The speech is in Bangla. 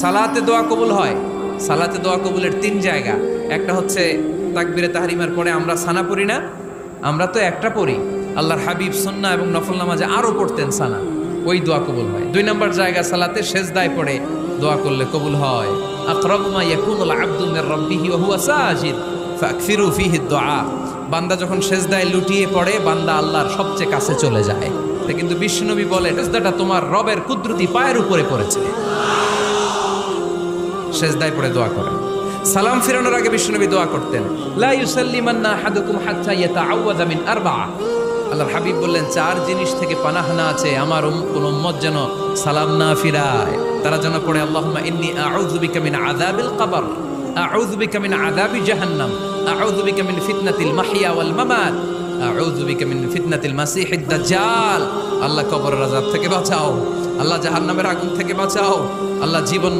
সালাতে দোয়া কবুল হয়। সালাতে দোয়া কবুলের তিন জায়গা। একটা হচ্ছে তাকবীরে তাহরিমার পরে আমরা সানা পড়ি না, আমরা তো একটা পড়ি। আল্লাহর হাবিব সুন্নাহ এবং নফল নামাজে আরো পড়তেন সানা, ওই দোয়া কবুল হয়। দুই নম্বর জায়গা সালাতে সেজদায় পড়ে দোয়া করলে কবুল হয়। আকরাবু মা ইয়াকুনুল আবদু মির রাব্বিহি ওয়া হুয়া সাজিদ ফাকসিরু ফীহি দুআ। বান্দা যখন সেজদায় লুটিয়ে পড়ে, বান্দা আল্লাহর সবচেয়ে কাছে চলে যায়। কিন্তু বিশ্বনবী বলে, সেজদাটা তোমার রবের কুদরতি পায়ের উপরে পড়েছে। সেজদায় পড়ে দোয়া করেন। সালাম ফিরানোর আগে বিশ্বনবী দোয়া করতেন, লা ইউসাল্লিমান্না আহাদুকুম হাত্তা ইয়াতাআওয়াযা মিন আরবাআ। আল্লাহর হাবিব বললেন, চার জিনিস থেকে পানাহ না আছে আমার কোন উম্মত যেন সালাম না ফিরায়। তারা যেন পড়ে, আল্লাহুম্মা ইন্নী আউযু বিকা মিন আযাবিল কবর, আউযু বিকা মিন আযাবি জাহান্নাম, আউযু বিকা মিন ফিতনাতিল মাহইয়া ওয়াল মামাত, আউযু বিকা মিন ফিতনাতিল মাসিহিদ দাজ্জাল। আল্লাহ কবরের আযাব থেকে বাঁচাও, আল্লাহ জাহান্নামের আগুন থেকে বাঁচাও, আল্লাহ জীবন